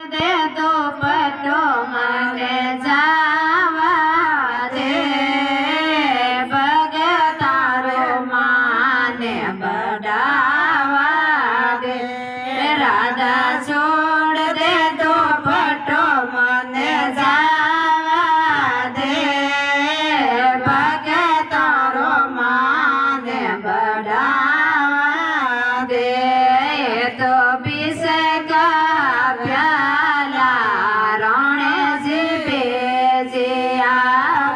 दे दो पटो मांगे जावा दे भगतारो माने बढ़ावा दे राधा छोड़ दे दो पटो माने जावा दे भगतारो माने बढ़ावा दे तो पीसे का प्याला राणे जी बेजिया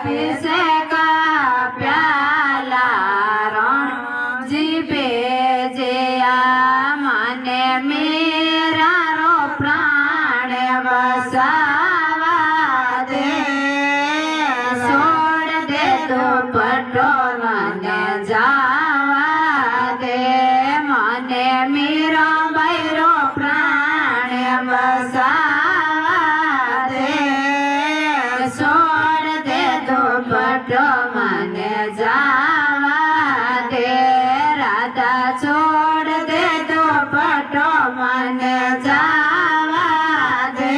पीसे का प्याला राणे जी बेजिया माने मेरा रो प्राण बसावा दे छोड़ दे तो पटो माने जावा दे माने मेरा बैरो प्राण बसावा दे छोड़ दे तो पटो माने जावा दे राधा छोड़ दे तो पटो माने जावा दे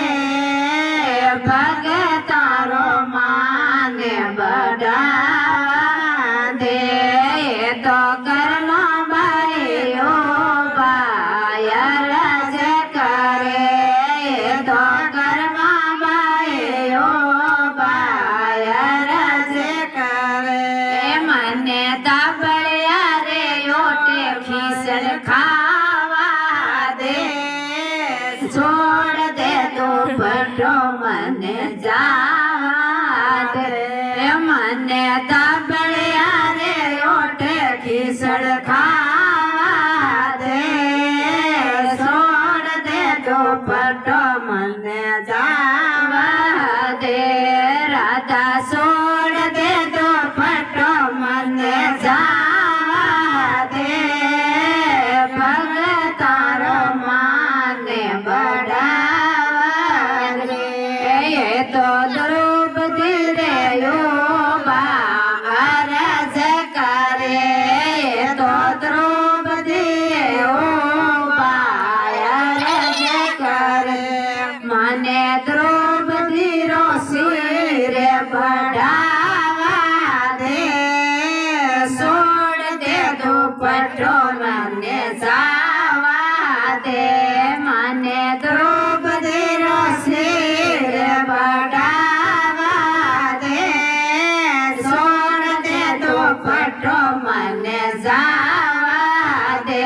भगतारो माने बढ़ावा दे तो करना भाइयो बायर जे करे तो कर्मा भाइयो बायर जे करे मने तबड़िया रे ओटे खीसड़ खावा दे छोड़ दे तो पटो मने जावा दे मने तबड़िया रे ओटे खीसड़ खावा दे छोड़ दे तो पटो मने जावा दे राधा छोड़ दे तो पटो मने जावा दे भगतारो माने बढ़ावा दे ये तो द्रौपदी रे यो बारज करे ये तो द्रौपदी ओ बारज करे माने द्रौपदी रो सिर बढ़ावा दे छोड़ दे दो पटो मने जावा दे माने द्रौपदी रो सिर बढ़ावा दे छोड़ दे दो पटो मने जावा दे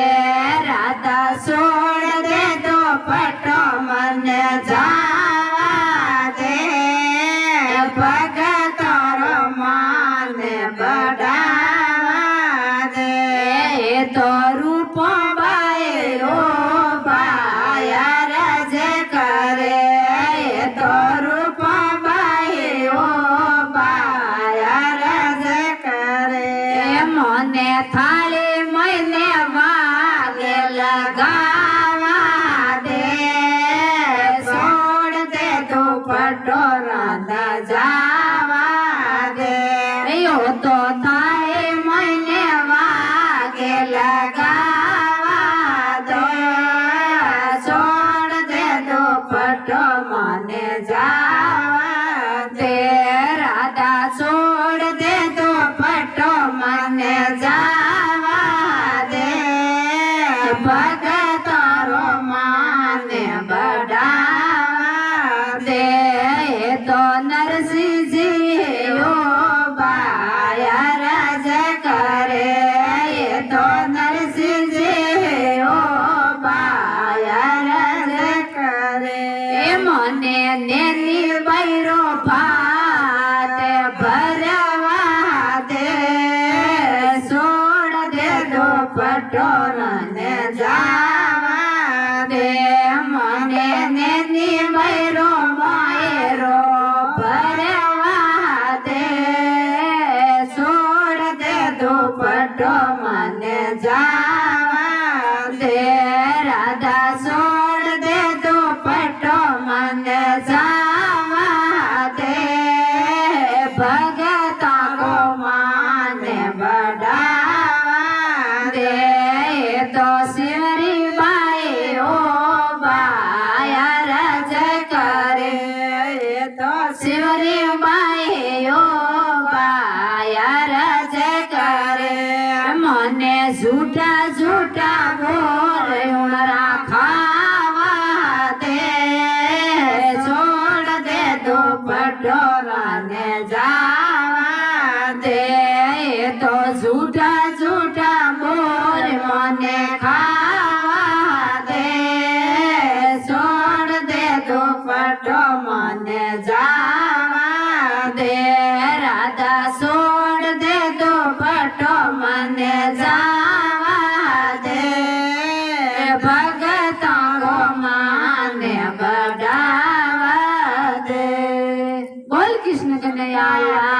राधा छोड़ दे दो पटो मने जावा दे भगतारो माने बढ़ावा दे तो रूप बायो बायर जे करे तो रूप बायो बायर जे करे मोने थाली महीने वागे लगावा दे छोड़ दे दो पटो राधा जावा दे यो तो थाली महीने वागे लगावा दे छोड़ दे दो पटो माने जावा दे राधा छोड़ दे दो पटो माने जावा दे भगतारो माने बढ़ावा दे तो नरसिंह जी यो बायर जे करे ये तो नरसिंह जी यो बायर जे करे मोने नेनी बैरो भात भरवा दे छोड़ दे दो पटो ने जावा दे मोने नेनी बैरो मायरो भरवा दे छोड़ दे दो पटो मने जावा दे राधा छोड़ दे दो पटो मने जावा दे भगता को माने बढ़ावा दे तो शिवरी बाई ओ बायर जय ભગતા ગો માને બડાવા દે. બોલ કૃષ્ણ કનૈયા